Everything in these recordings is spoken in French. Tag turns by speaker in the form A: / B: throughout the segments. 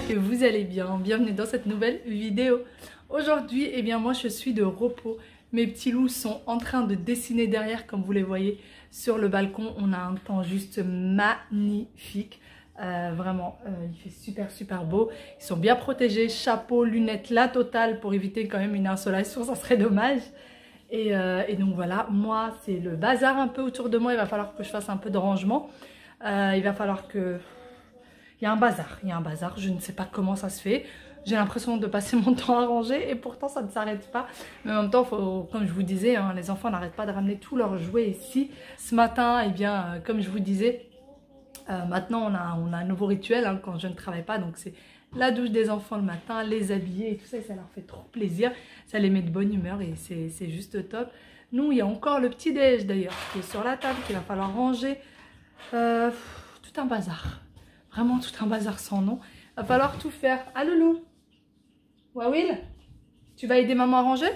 A: que vous allez bien. Bienvenue dans cette nouvelle vidéo. Aujourd'hui, eh bien moi je suis de repos. Mes petits loups sont en train de dessiner derrière, comme vous les voyez sur le balcon. On a un temps juste magnifique. Vraiment, il fait super beau. Ils sont bien protégés, chapeau, lunettes, la totale pour éviter quand même une insolation, ça serait dommage. Et donc voilà, moi c'est le bazar un peu autour de moi. Il va falloir que je fasse un peu de rangement. Il va falloir que... Il y a un bazar, je ne sais pas comment ça se fait. J'ai l'impression de passer mon temps à ranger et pourtant ça ne s'arrête pas. Mais en même temps, comme je vous disais, hein, les enfants n'arrêtent pas de ramener tous leurs jouets ici. Ce matin, eh bien, comme je vous disais, maintenant on a un nouveau rituel hein, quand je ne travaille pas. Donc c'est la douche des enfants le matin, les habiller et tout ça. Et ça leur fait trop plaisir. Ça les met de bonne humeur et c'est juste top. Nous, il y a encore le petit déj d'ailleurs qui est sur la table, qu'il va falloir ranger. Tout un bazar. Vraiment tout un bazar sans nom. Va falloir tout faire. Ah loulou. Wawil, tu vas aider maman à ranger?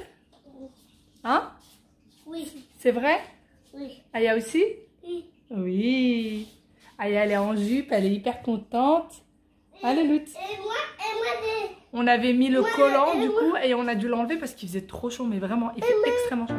A: Hein?
B: Oui.
A: C'est vrai?
B: Oui.
A: Aya aussi?
B: Oui.
A: Oui. Aya, elle est en jupe, elle est hyper contente. Allez, Lout. On avait mis le collant du coup et on a dû l'enlever parce qu'il faisait trop chaud. Mais vraiment, il fait extrêmement chaud.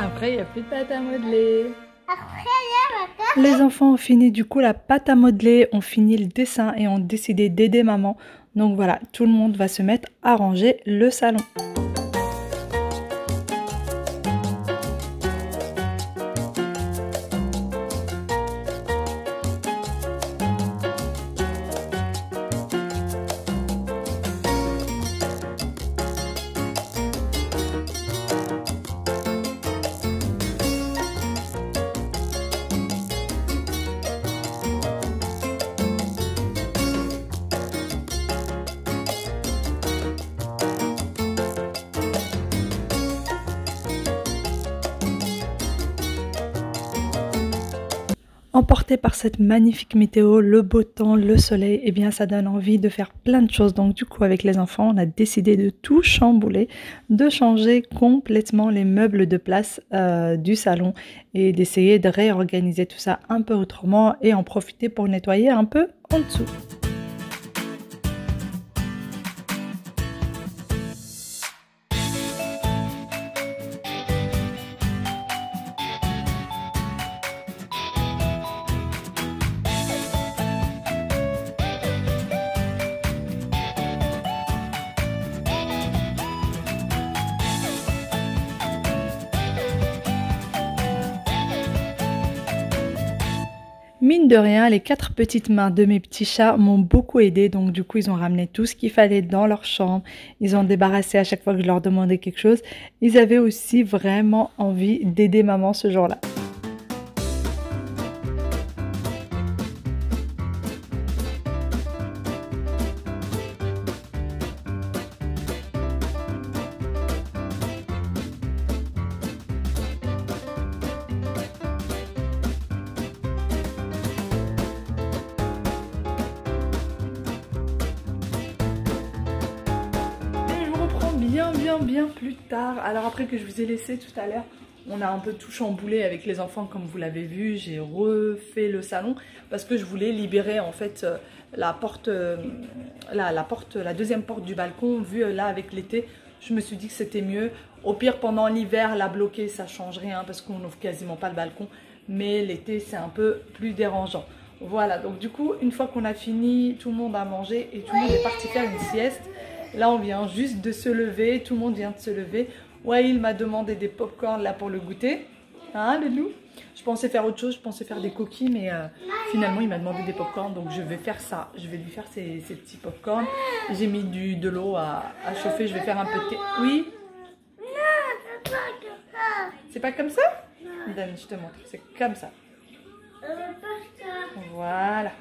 A: Après, il n'y a plus de pâte à modeler. Les enfants ont fini du coup la pâte à modeler, ont fini le dessin et ont décidé d'aider maman. Donc voilà, tout le monde va se mettre à ranger le salon. Emporté par cette magnifique météo, le beau temps, le soleil, eh bien ça donne envie de faire plein de choses. Donc du coup avec les enfants, on a décidé de tout chambouler, de changer complètement les meubles de place du salon et d'essayer de réorganiser tout ça un peu autrement et en profiter pour nettoyer un peu en dessous. Mine de rien, les 4 petites mains de mes petits chats m'ont beaucoup aidé. Donc du coup, ils ont ramené tout ce qu'il fallait dans leur chambre. Ils ont débarrassé à chaque fois que je leur demandais quelque chose. Ils avaient aussi vraiment envie d'aider maman ce jour-là. Bien plus tard. Alors après que je vous ai laissé tout à l'heure, on a un peu tout chamboulé avec les enfants comme vous l'avez vu. J'ai refait le salon parce que je voulais libérer en fait la deuxième porte du balcon. Vu là avec l'été, je me suis dit que c'était mieux. Au pire pendant l'hiver, la bloquer ça change rien parce qu'on n'ouvre quasiment pas le balcon. Mais l'été c'est un peu plus dérangeant. Voilà, donc du coup une fois qu'on a fini, tout le monde a mangé et tout le monde est parti faire une sieste. Là, on vient juste de se lever. Tout le monde vient de se lever. Waïl m'a demandé des pop-corn là pour le goûter. Hein, le loup? Je pensais faire autre chose. Je pensais faire des coquilles, mais finalement il m'a demandé des pop-corn, donc je vais faire ça. Je vais lui faire ces petits pop-corn. J'ai mis de l'eau à chauffer, je vais faire un peu de thé. Oui? C'est pas comme ça? Donne, je te montre, c'est comme ça. Voilà.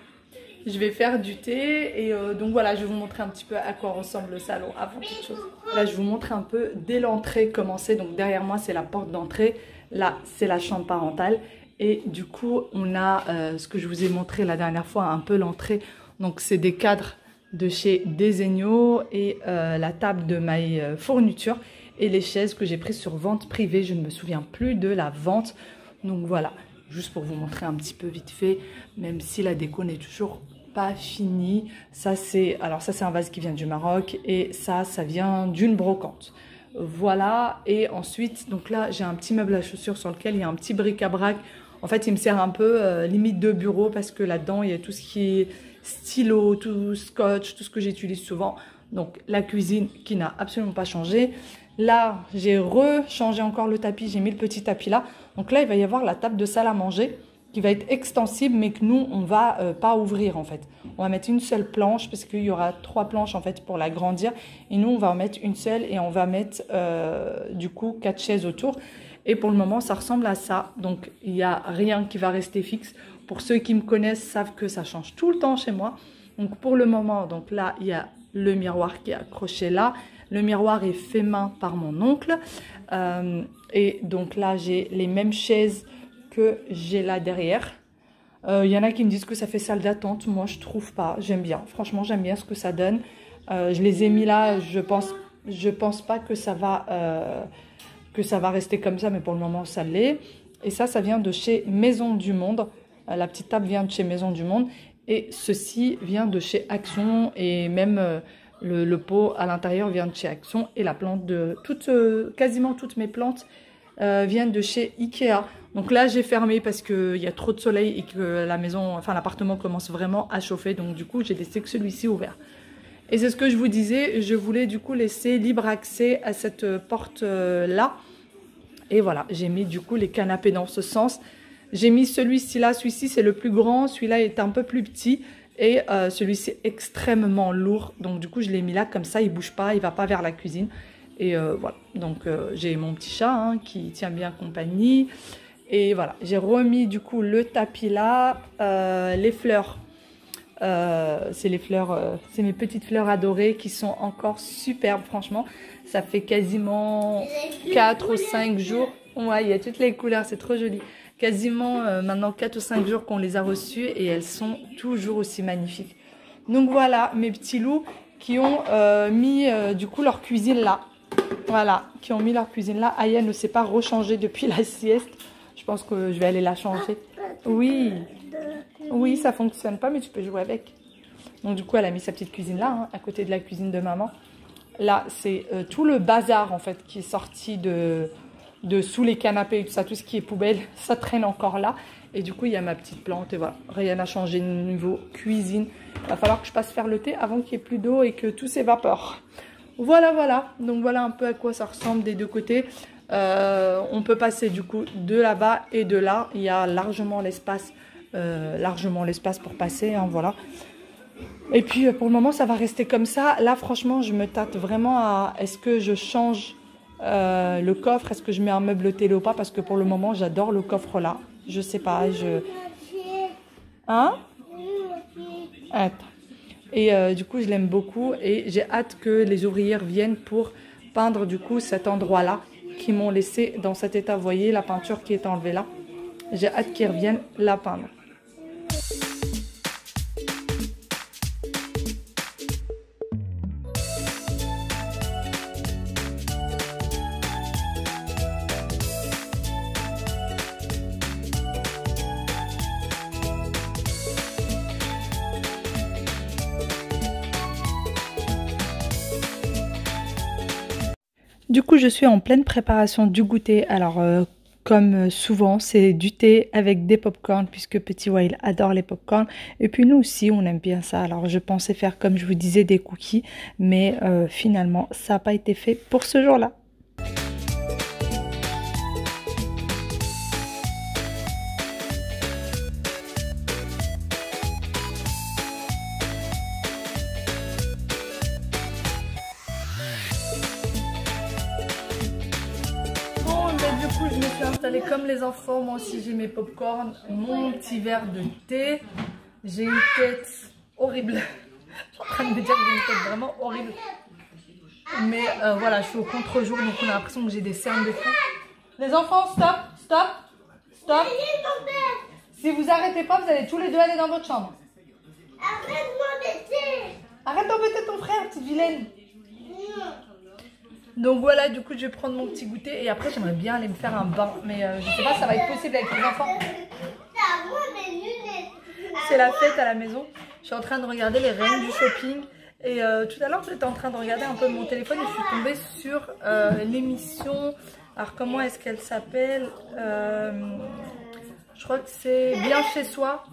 A: Je vais faire du thé et donc voilà, je vais vous montrer un petit peu à quoi ressemble le salon avant toute chose. Là, je vous montre un peu dès l'entrée comment c'est. Donc derrière moi, c'est la porte d'entrée. Là, c'est la chambre parentale. Et du coup, on a ce que je vous ai montré la dernière fois, un peu l'entrée. Donc c'est des cadres de chez Desenio et la table de My Fourniture et les chaises que j'ai prises sur vente privée. Je ne me souviens plus de la vente. Donc voilà. Juste pour vous montrer un petit peu vite fait, même si la déco n'est toujours pas finie. Ça c'est un vase qui vient du Maroc et ça vient d'une brocante. Voilà, et ensuite, donc là j'ai un petit meuble à chaussures sur lequel il y a un petit bric-à-brac. En fait, il me sert un peu limite de bureau parce que là-dedans il y a tout ce qui est stylo, tout scotch, tout ce que j'utilise souvent. Donc la cuisine qui n'a absolument pas changé. Là, j'ai rechangé encore le tapis, j'ai mis le petit tapis là. Donc là, il va y avoir la table de salle à manger qui va être extensible, mais que nous, on va pas ouvrir en fait. On va mettre une seule planche parce qu'il y aura 3 planches en fait pour l'agrandir. Et nous, on va en mettre une seule et on va mettre du coup 4 chaises autour. Et pour le moment, ça ressemble à ça. Donc, il n'y a rien qui va rester fixe. Pour ceux qui me connaissent, savent que ça change tout le temps chez moi. Donc, pour le moment, donc là, il y a le miroir qui est accroché là. Le miroir est fait main par mon oncle. Et donc là, j'ai les mêmes chaises que j'ai là derrière. Il y en a qui me disent que ça fait salle d'attente. Moi, je trouve pas. J'aime bien. Franchement, j'aime bien ce que ça donne. Je les ai mis là. Je pense pas que ça va rester comme ça. Mais pour le moment, ça l'est. Et ça vient de chez Maison du Monde. La petite table vient de chez Maison du Monde. Et ceci vient de chez Action. Et même... le pot à l'intérieur vient de chez Action et la plante de quasiment toutes mes plantes viennent de chez Ikea. Donc là j'ai fermé parce qu'il y a trop de soleil et que l'appartement commence vraiment à chauffer. Donc du coup j'ai laissé que celui-ci ouvert. Et c'est ce que je vous disais, je voulais du coup laisser libre accès à cette porte là. Et voilà, j'ai mis du coup les canapés dans ce sens. J'ai mis celui-ci là, celui-ci c'est le plus grand, celui-là est un peu plus petit. Et celui-ci est extrêmement lourd. Donc du coup, je l'ai mis là comme ça. Il ne bouge pas, il ne va pas vers la cuisine. Et voilà. Donc j'ai mon petit chat qui tient bien compagnie. Et voilà. J'ai remis du coup le tapis là. Les fleurs. C'est mes petites fleurs adorées qui sont encore superbes. Franchement, ça fait quasiment 4 ou 5 jours. Ouais, il y a toutes les couleurs. C'est trop joli. Quasiment maintenant 4 ou 5 jours qu'on les a reçues et elles sont toujours aussi magnifiques. Donc voilà mes petits loups qui ont mis du coup leur cuisine là. Voilà, qui ont mis leur cuisine là. Aya ne s'est pas rechangée depuis la sieste. Je pense que je vais aller la changer. Oui, oui, ça fonctionne pas mais tu peux jouer avec. Donc du coup elle a mis sa petite cuisine là, à côté de la cuisine de maman. Là c'est tout le bazar en fait qui est sorti de sous les canapés et tout ça, tout ce qui est poubelle, ça traîne encore là. Et du coup, il y a ma petite plante et voilà. Rien n'a changé niveau cuisine. Il va falloir que je passe faire le thé avant qu'il n'y ait plus d'eau et que tout s'évapore. Voilà, voilà. Donc voilà un peu à quoi ça ressemble des deux côtés. On peut passer du coup de là-bas et de là. Il y a largement l'espace pour passer, voilà. Et puis pour le moment, ça va rester comme ça. Là, franchement, je me tâte vraiment à est-ce que je change le coffre, est-ce que je mets un meuble télé ou pas, parce que pour le moment j'adore le coffre là, je sais pas, Attends. Et du coup je l'aime beaucoup et j'ai hâte que les ouvrières viennent pour peindre du coup cet endroit là qui m'ont laissé dans cet état. Vous voyez la peinture qui est enlevée là, j'ai hâte qu'ils reviennent la peindre. Du coup, je suis en pleine préparation du goûter. Alors, comme souvent, c'est du thé avec des pop-corn, puisque Petit Wael adore les pop-corn. Et puis nous aussi, on aime bien ça. Alors, je pensais faire, comme je vous disais, des cookies. Mais finalement, ça n'a pas été fait pour ce jour-là. coup, je me suis installée comme les enfants. Moi aussi, j'ai mes pop-corn, mon petit verre de thé. J'ai une tête horrible. Je suis en train de me dire que j'ai une tête vraiment horrible. Mais voilà, je suis au contre-jour, donc on a l'impression que j'ai des cernes de fou. Les enfants, stop, stop, stop. Si vous arrêtez pas, vous allez tous les deux aller dans votre chambre.
B: Arrête d'embêter.
A: Arrête d'embêter ton frère, petite vilaine. Donc voilà, du coup, je vais prendre mon petit goûter et après, j'aimerais bien aller me faire un bain. Mais je sais pas si ça va être possible avec les enfants. C'est la fête à la maison. Je suis en train de regarder les reines du shopping. Et tout à l'heure, j'étais en train de regarder un peu mon téléphone et je suis tombée sur l'émission. Alors, comment est-ce qu'elle s'appelle? Je crois que c'est Bien chez soi,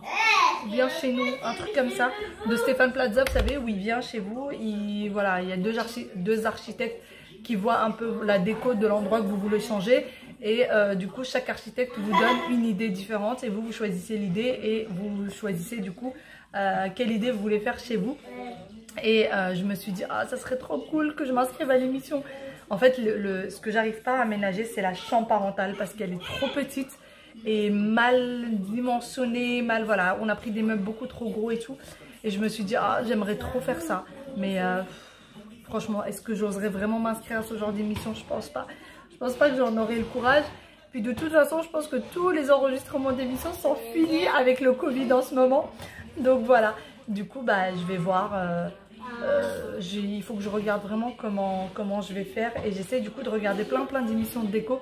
A: Bien chez nous, un truc comme ça, de Stéphane Plaza, vous savez, où il vient chez vous. Voilà, il y a deux architectes qui voient un peu la déco de l'endroit que vous voulez changer. Et du coup, chaque architecte vous donne une idée différente et vous choisissez l'idée et vous choisissez du coup quelle idée vous voulez faire chez vous. Et je me suis dit, ah, ça serait trop cool que je m'inscrive à l'émission. En fait, ce que j'arrive pas à aménager, c'est la chambre parentale parce qu'elle est trop petite et mal dimensionnée, voilà. On a pris des meubles beaucoup trop gros et tout. Et je me suis dit, ah, j'aimerais trop faire ça. Mais franchement, est-ce que j'oserais vraiment m'inscrire à ce genre d'émission? Je pense pas. Je pense pas que j'en aurais le courage. Puis de toute façon, je pense que tous les enregistrements d'émissions sont finis avec le Covid en ce moment. Donc voilà. Du coup, bah, je vais voir. Il faut que je regarde vraiment comment je vais faire. Et j'essaie du coup de regarder plein d'émissions de déco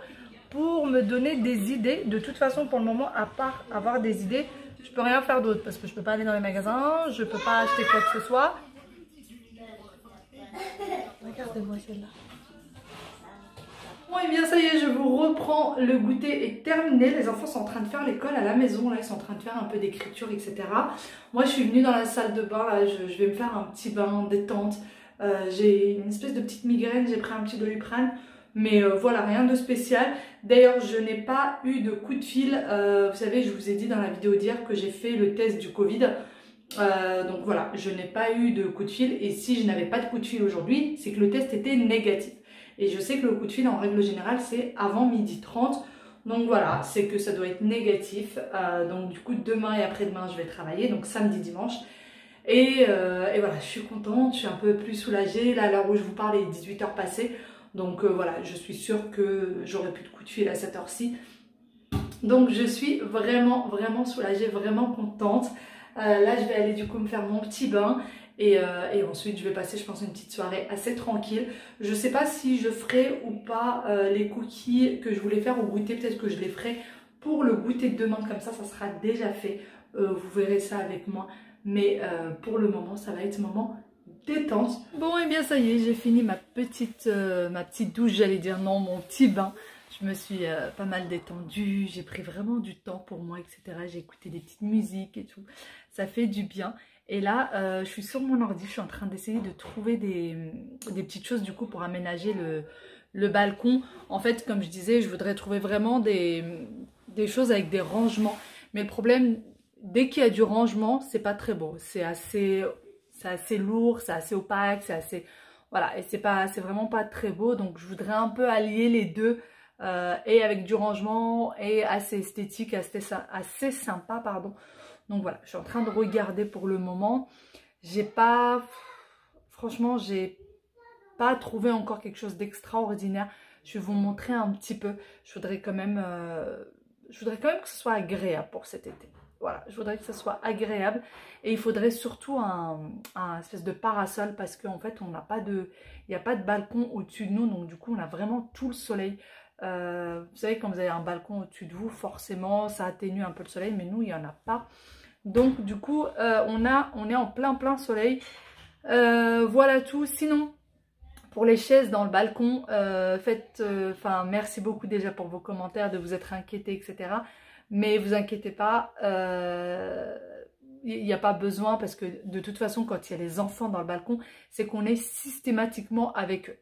A: pour me donner des idées. De toute façon, pour le moment, à part avoir des idées, je peux rien faire d'autre. Parce que je peux pas aller dans les magasins. Je peux pas acheter quoi que ce soit. Regardez-moi celle-là. Bon et bien ça y est, je vous reprends, le goûter est terminé, les enfants sont en train de faire l'école à la maison, là ils sont en train de faire un peu d'écriture etc. Moi je suis venue dans la salle de bain, là je vais me faire un petit bain détente, j'ai une espèce de petite migraine, j'ai pris un petit Doliprane, mais voilà, rien de spécial. D'ailleurs je n'ai pas eu de coup de fil, vous savez je vous ai dit dans la vidéo d'hier que j'ai fait le test du Covid. Donc voilà, je n'ai pas eu de coup de fil et si je n'avais pas de coup de fil aujourd'hui, c'est que le test était négatif. Et je sais que le coup de fil en règle générale c'est avant 12h30. Donc voilà, c'est que ça doit être négatif. Donc du coup demain et après-demain je vais travailler, donc samedi, dimanche. Et voilà, je suis contente, je suis un peu plus soulagée. Là à l'heure où je vous parle, il est 18h passées. Donc voilà, je suis sûre que j'aurai plus de coup de fil à cette heure-ci. Donc je suis vraiment soulagée, vraiment contente. Là je vais aller du coup me faire mon petit bain. Et ensuite je vais passer je pense une petite soirée assez tranquille. Je sais pas si je ferai ou pas les cookies que je voulais faire au goûter. Peut-être que je les ferai pour le goûter de demain, comme ça sera déjà fait. Vous verrez ça avec moi. Mais pour le moment ça va être moment détente. Bon et bien ça y est, j'ai fini ma petite douche, j'allais dire, non, mon petit bain. Je me suis pas mal détendue, j'ai pris vraiment du temps pour moi, etc. J'ai écouté des petites musiques et tout, ça fait du bien. Et là, je suis sur mon ordi, je suis en train d'essayer de trouver des petites choses du coup pour aménager le balcon. En fait, comme je disais, je voudrais trouver vraiment des choses avec des rangements. Mais le problème, dès qu'il y a du rangement, c'est pas très beau. C'est assez lourd, c'est assez opaque, c'est assez... Voilà, et c'est vraiment pas très beau. Donc je voudrais un peu allier les deux. Et avec du rangement et assez esthétique, assez sympa, pardon. Donc voilà, je suis en train de regarder pour le moment. Franchement, j'ai pas trouvé encore quelque chose d'extraordinaire. Je vais vous montrer un petit peu. Je voudrais quand même que ce soit agréable pour cet été. Voilà, je voudrais que ce soit agréable. Et il faudrait surtout un espèce de parasol parce qu'en fait, il n'y a pas de balcon au-dessus de nous. Donc du coup, on a vraiment tout le soleil. Vous savez, quand vous avez un balcon au-dessus de vous, forcément, ça atténue un peu le soleil. Mais nous, il n'y en a pas. Donc du coup, on est en plein soleil. Voilà tout. Sinon, pour les chaises dans le balcon, merci beaucoup déjà pour vos commentaires, de vous être inquiétés, etc. Mais vous inquiétez pas, il n'y a pas besoin parce que de toute façon, quand il y a les enfants dans le balcon, c'est qu'on est systématiquement avec eux.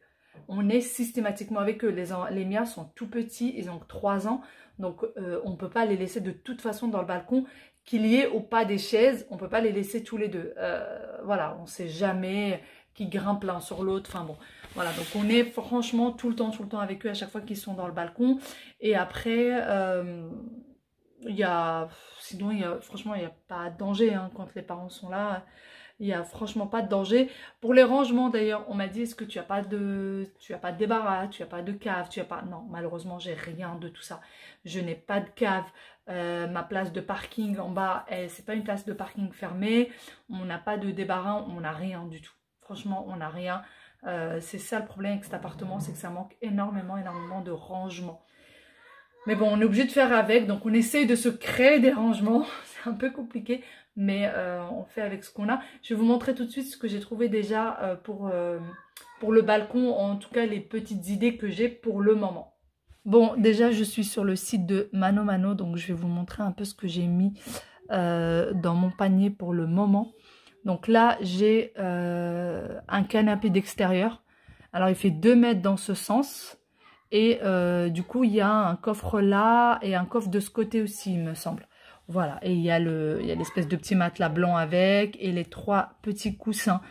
A: On est systématiquement avec eux. Les miens sont tout petits, ils ont 3 ans. Donc on ne peut pas les laisser de toute façon dans le balcon. Qu'il y ait ou pas des chaises, on ne peut pas les laisser tous les deux. Voilà, on ne sait jamais qui grimpent l'un sur l'autre. Enfin bon, voilà. Donc on est franchement tout le temps avec eux à chaque fois qu'ils sont dans le balcon. Et après, sinon, franchement, il n'y a pas de danger hein, quand les parents sont là. Il n'y a franchement pas de danger. Pour les rangements d'ailleurs, on m'a dit est-ce que tu n'as pas de débarras, tu n'as pas de cave, tu as pas... Non, malheureusement, j'ai rien de tout ça. Je n'ai pas de cave. Ma place de parking en bas, c'est pas une place de parking fermée. On n'a pas de débarras, on n'a rien du tout. Franchement, on n'a rien. C'est ça le problème avec cet appartement, c'est que ça manque énormément de rangements. Mais bon, on est obligé de faire avec, donc on essaye de se créer des rangements. C'est un peu compliqué, mais on fait avec ce qu'on a. Je vais vous montrer tout de suite ce que j'ai trouvé déjà pour le balcon, en tout cas les petites idées que j'ai pour le moment. Bon, déjà je suis sur le site de Mano Mano, donc je vais vous montrer un peu ce que j'ai mis dans mon panier pour le moment. Donc là, j'ai un canapé d'extérieur. Alors il fait 2 mètres dans ce sens. Et du coup, il y a un coffre là et un coffre de ce côté aussi, il me semble. Voilà, et il y a l'espèce de petit matelas blanc avec et les 3 petits coussins.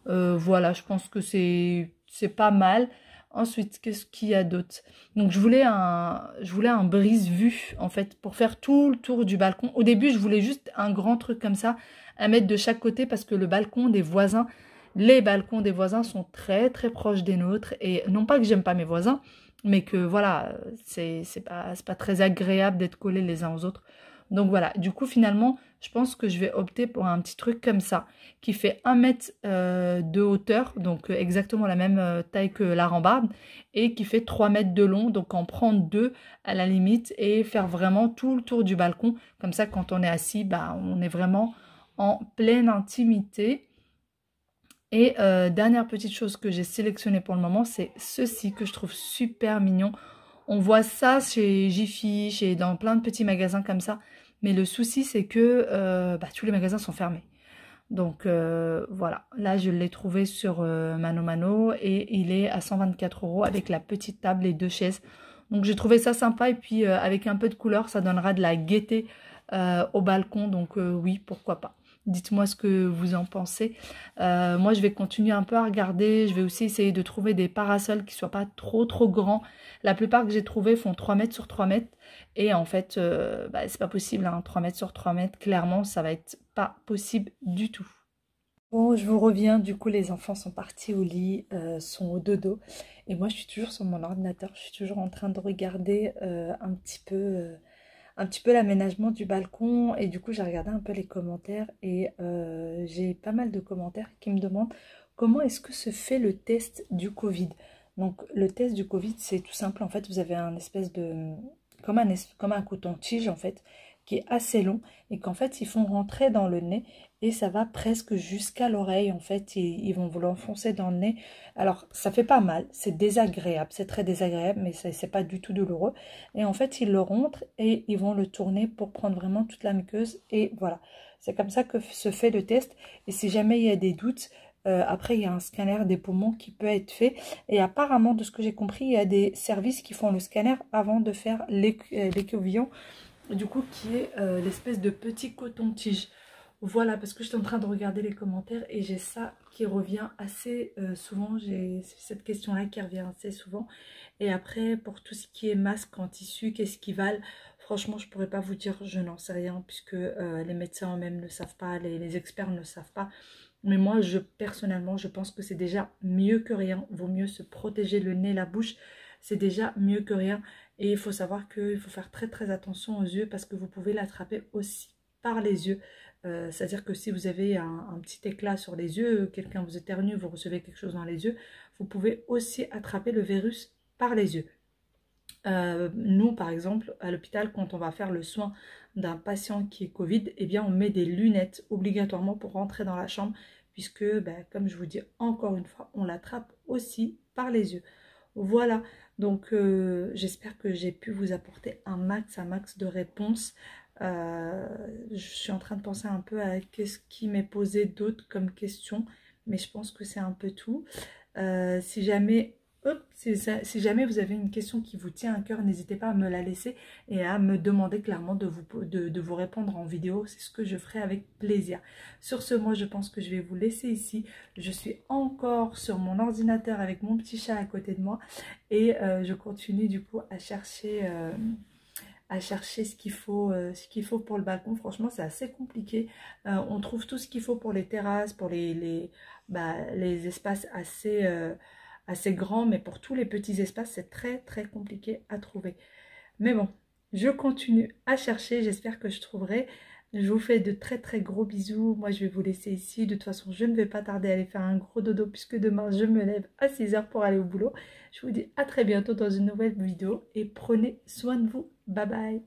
A: Voilà, je pense que c'est pas mal. Ensuite, qu'est-ce qu'il y a d'autre? Donc, je voulais un brise-vue, en fait, pour faire tout le tour du balcon. Au début, je voulais juste un grand truc comme ça, à mettre de chaque côté, parce que les balcons des voisins sont très, très proches des nôtres. Et non pas que j'aime pas mes voisins, mais que voilà, c'est pas très agréable d'être collés les uns aux autres. Donc voilà, du coup finalement, je pense que je vais opter pour un petit truc comme ça, qui fait 1 mètre de hauteur, donc exactement la même taille que la rambarde, et qui fait 3 mètres de long, donc en prendre 2 à la limite, et faire vraiment tout le tour du balcon, comme ça quand on est assis, bah, on est vraiment en pleine intimité. Et dernière petite chose que j'ai sélectionnée pour le moment, c'est ceci que je trouve super mignon. On voit ça chez Jiffy, dans plein de petits magasins comme ça. Mais le souci, c'est que tous les magasins sont fermés. Donc voilà, là je l'ai trouvé sur Mano Mano et il est à 124 € avec la petite table et 2 chaises. Donc j'ai trouvé ça sympa et puis avec un peu de couleur, ça donnera de la gaieté au balcon. Donc oui, pourquoi pas. Dites-moi ce que vous en pensez. Moi, je vais continuer un peu à regarder. Je vais aussi essayer de trouver des parasols qui ne soient pas trop grands. La plupart que j'ai trouvés font 3 mètres sur 3 mètres. Et en fait, c'est pas possible. Hein, 3 mètres sur 3 mètres, clairement, ça va être pas possible du tout. Bon, je vous reviens. Du coup, les enfants sont partis au lit, sont au dodo. Et moi, je suis toujours sur mon ordinateur. Je suis toujours en train de regarder un petit peu l'aménagement du balcon et du coup j'ai regardé un peu les commentaires et j'ai pas mal de commentaires qui me demandent comment est-ce que se fait le test du Covid. Donc le test du Covid c'est tout simple, en fait vous avez un espèce de comme un coton-tige en fait qui est assez long et qu'en fait ils font rentrer dans le nez et ça va presque jusqu'à l'oreille. En fait ils vont vous l'enfoncer dans le nez. Alors ça fait pas mal, c'est désagréable, c'est très désagréable, mais c'est pas du tout douloureux. Et en fait ils le rentrent et ils vont le tourner pour prendre vraiment toute la muqueuse. Et voilà, c'est comme ça que se fait le test. Et si jamais il y a des doutes, après il y a un scanner des poumons qui peut être fait. Et apparemment de ce que j'ai compris, il y a des services qui font le scanner avant de faire l'écouvillon, du coup qui est l'espèce de petit coton-tige. Voilà, parce que j'étais en train de regarder les commentaires et j'ai ça qui revient assez souvent. J'ai cette question-là qui revient assez souvent. Et après, pour tout ce qui est masque en tissu, qu'est-ce qu'ils valent? Franchement, je ne pourrais pas vous dire, je n'en sais rien, puisque les médecins eux-mêmes ne savent pas, les experts ne savent pas. Mais moi, personnellement, je pense que c'est déjà mieux que rien. Vaut mieux se protéger le nez, la bouche. C'est déjà mieux que rien. Et il faut savoir qu'il faut faire très attention aux yeux parce que vous pouvez l'attraper aussi par les yeux. C'est-à-dire que si vous avez un petit éclat sur les yeux, quelqu'un vous éternue, vous recevez quelque chose dans les yeux, vous pouvez aussi attraper le virus par les yeux. Nous, par exemple, à l'hôpital, quand on va faire le soin d'un patient qui est Covid, eh bien, on met des lunettes obligatoirement pour rentrer dans la chambre, puisque, comme je vous dis encore une fois, on l'attrape aussi par les yeux. Voilà, donc j'espère que j'ai pu vous apporter un max de réponses. Je suis en train de penser un peu à qu'est-ce qui m'est posé d'autre comme question, mais je pense que c'est un peu tout. Si jamais Hop, si jamais vous avez une question qui vous tient à cœur, n'hésitez pas à me la laisser et à me demander clairement de vous répondre en vidéo. C'est ce que je ferai avec plaisir. Sur ce, moi, je pense que je vais vous laisser ici. Je suis encore sur mon ordinateur avec mon petit chat à côté de moi et je continue du coup à chercher ce qu'il faut pour le balcon. Franchement, c'est assez compliqué. On trouve tout ce qu'il faut pour les terrasses, pour les espaces assez grands, mais pour tous les petits espaces, c'est très compliqué à trouver. Mais bon, je continue à chercher, j'espère que je trouverai. Je vous fais de très gros bisous. Moi, je vais vous laisser ici. De toute façon, je ne vais pas tarder à aller faire un gros dodo puisque demain, je me lève à 6 h pour aller au boulot. Je vous dis à très bientôt dans une nouvelle vidéo et prenez soin de vous. Bye bye.